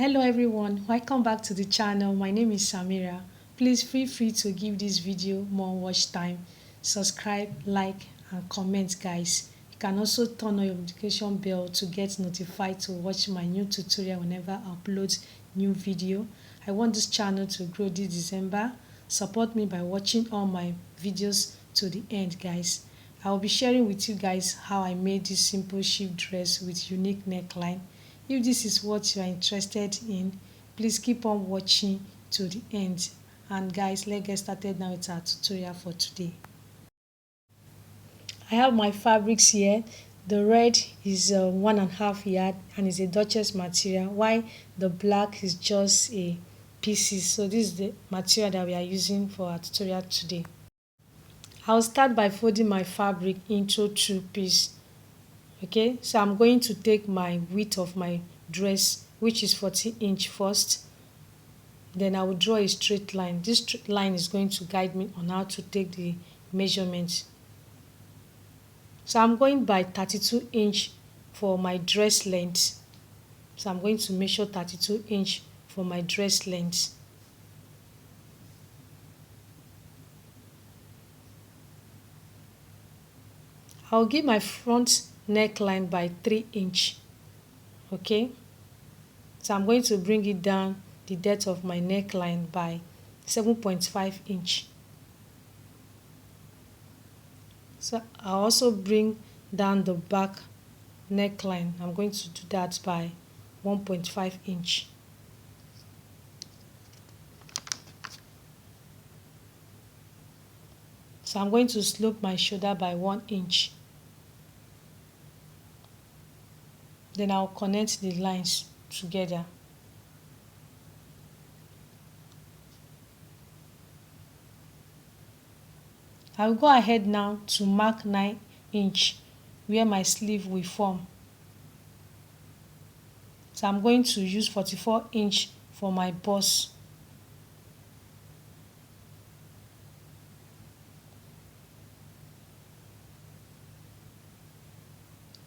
Hello everyone, welcome back to the channel. My name is Samira. Please feel free to give this video more watch time, subscribe, like and comment guys. You can also turn on your notification bell to get notified to watch my new tutorial whenever I upload new video. I want this channel to grow this December. Support me by watching all my videos to the end guys. I will be sharing with you guys how I made this simple shift dress with unique neckline. If this is what you are interested in, please keep on watching to the end. And guys, let's get started now with our tutorial for today. I have my fabrics here. The red is 1.5 yard and is a Duchess material, while the black is just a pieces. So this is the material that we are using for our tutorial today. I'll start by folding my fabric into 2 pieces. Okay, so I'm going to take my width of my dress, which is 40 inch first. Then I will draw a straight line. This straight line is going to guide me on how to take the measurements. So I'm going by 32 inch for my dress length. So I'm going to measure 32 inch for my dress length. I'll give my front neckline by 3 inch. Okay, so I'm going to bring it down the depth of my neckline by 7.5 inch. So I'll also bring down the back neckline. I'm going to do that by 1.5 inch. So I'm going to slope my shoulder by 1 inch. Then I'll connect the lines together. I'll go ahead now to mark 9 inch where my sleeve will form. So I'm going to use 44 inch for my bust.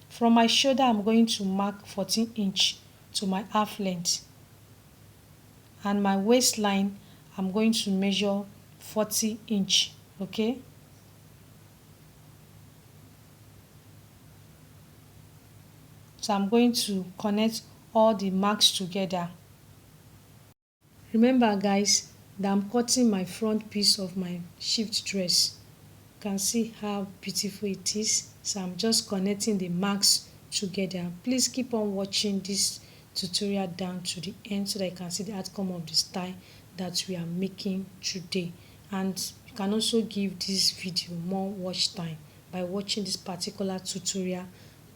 From my shoulder, I'm going to mark 14 inch to my half length. And my waistline, I'm going to measure 40 inch. Okay. So I'm going to connect all the marks together. Remember guys, that I'm cutting my front piece of my shift dress. You can see how beautiful it is. So I'm just connecting the marks together. Please keep on watching this tutorial down to the end so that you can see the outcome of the style that we are making today. And you can also give this video more watch time by watching this particular tutorial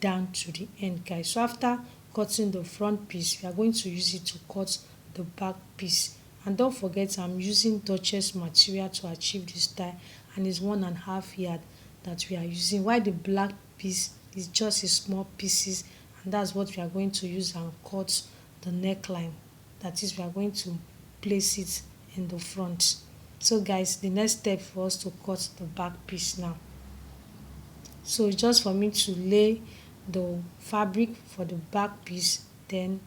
down to the end guys. So after cutting the front piece, we are going to use it to cut the back piece. And don't forget, I'm using Duchess material to achieve this style, and it's 1.5 yard that we are using, while the black piece is just a small pieces, and that's what we are going to use and cut the neckline. That is, we are going to place it in the front. So guys, the next step for us to cut the back piece now. So just for me to lay the fabric for the back piece, then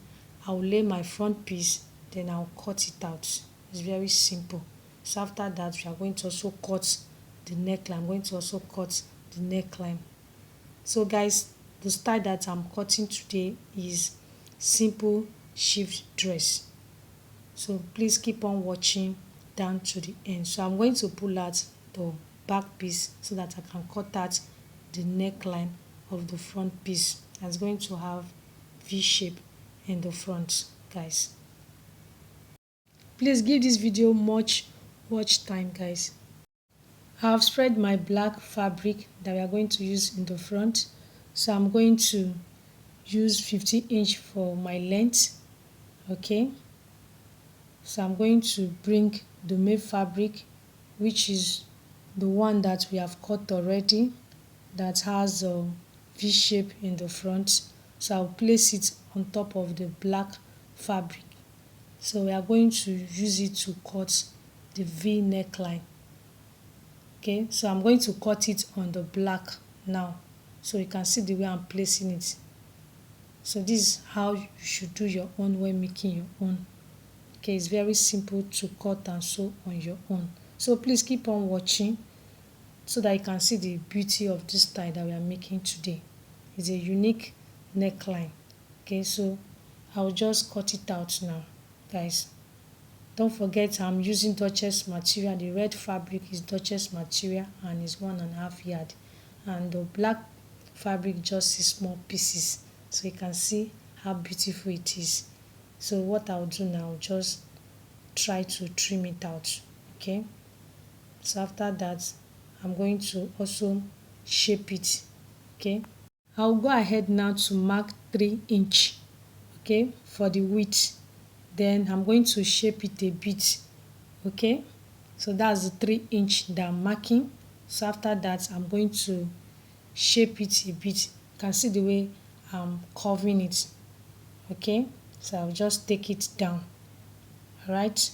I'll lay my front piece, then I'll cut it out. It's very simple. So after that, we are going to also cut the neckline. I'm going to also cut the neckline. So guys, the style that I'm cutting today is simple shift dress. So please keep on watching down to the end. So I'm going to pull out the back piece so that I can cut out the neckline of the front piece. That's going to have V shape in the front guys. Please give this video much watch time guys. I have spread my black fabric that we are going to use in the front. So I'm going to use 50 inch for my length. Okay, so I'm going to bring the main fabric, which is the one that we have cut already, that has a V shape in the front. So I'll place it on top of the black fabric. So we are going to use it to cut the V neckline. Okay, so I'm going to cut it on the black now, so you can see the way I'm placing it. So this is how you should do your own when making your own. Okay, it's very simple to cut and sew on your own. So please keep on watching so that you can see the beauty of this style that we are making today. It's a unique neckline. Okay, so I'll just cut it out now, guys. Don't forget I'm using Duchess material. The red fabric is Duchess material and is 1.5 yard, and the black fabric just is small pieces, so you can see how beautiful it is. So what I'll do now, just try to trim it out. Okay, so after that I'm going to also shape it. Okay, I'll go ahead now to mark 3 inch, okay, for the width. Then I'm going to shape it a bit. Okay, so that's the 3 inch that I'm marking. So after that I'm going to shape it a bit. You can see the way I'm curving it. Okay, so I'll just take it down. All right,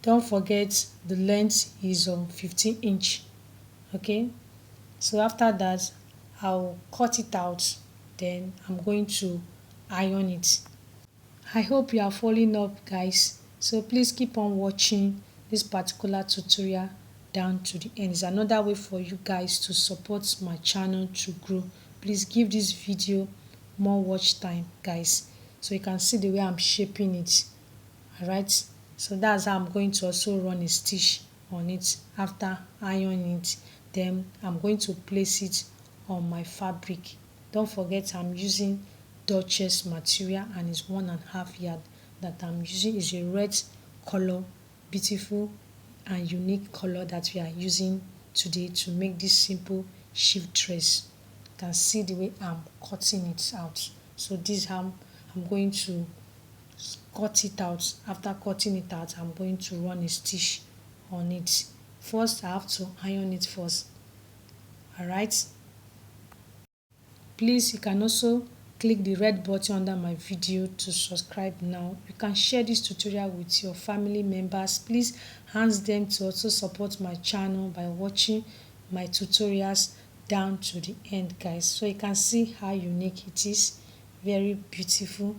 don't forget the length is 15 inch. Okay, so after that I'll cut it out, then I'm going to iron it. I hope you are following up, guys, so please keep on watching this particular tutorial down to the end. It's another way for you guys to support my channel to grow. Please give this video more watch time, guys, so you can see the way I'm shaping it. All right, so that's how I'm going to also run a stitch on it after ironing it. Then I'm going to place it on my fabric. Don't forget I'm using Duchess material and it's 1.5 yard that I'm using. Is a red color, beautiful and unique color that we are using today to make this simple shift dress. You can see the way I'm cutting it out. So this is how I'm going to cut it out. After cutting it out, I'm going to run a stitch on it. First I have to iron it first. All right, please, you can also click the red button under my video to subscribe now. You can share this tutorial with your family members. Please ask them to also support my channel by watching my tutorials down to the end, guys, so you can see how unique it is. Very beautiful.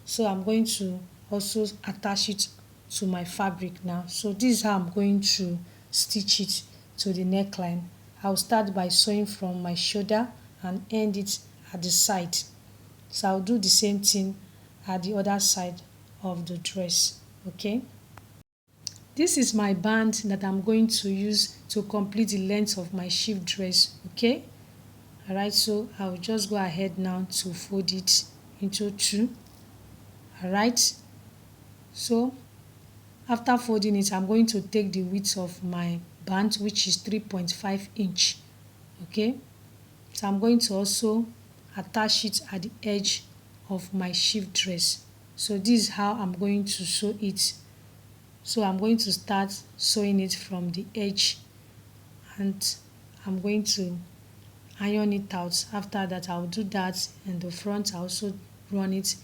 So I'm going to also attach it to my fabric now. So this is how I'm going to stitch it to the neckline. I'll start by sewing from my shoulder and end it at the side. So I'll do the same thing at the other side of the dress. Okay, this is my band that I'm going to use to complete the length of my shift dress. Okay, all right, so I'll just go ahead now to fold it into two. All right, so after folding it, I'm going to take the width of my band, which is 3.5 inch. Okay, so I'm going to also attach it at the edge of my shift dress. So this is how I'm going to sew it. So I'm going to start sewing it from the edge and I'm going to iron it out. After that I'll do that in the front. I also run it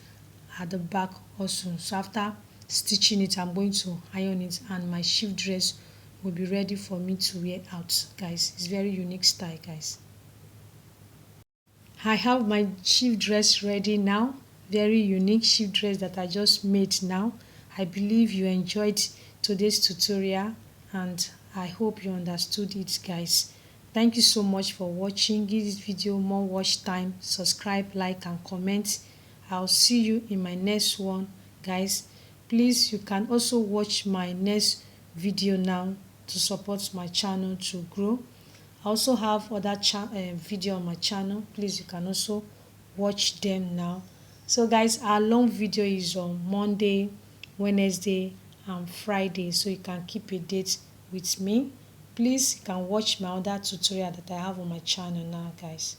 at the back also. So after stitching it, I'm going to iron it and my shift dress will be ready for me to wear out, guys. It's very unique style, guys. I have my shift dress ready now. Very unique shift dress that I just made now. I believe you enjoyed today's tutorial and I hope you understood it, guys. Thank you so much for watching. Give this video more watch time. Subscribe, like and comment. I'll see you in my next one, guys. Please, you can also watch my next video now to support my channel to grow. I also have other video on my channel. Please, you can also watch them now. So guys, our long video is on Monday, Wednesday and Friday, so you can keep a date with me. Please, you can watch my other tutorial that I have on my channel now, guys.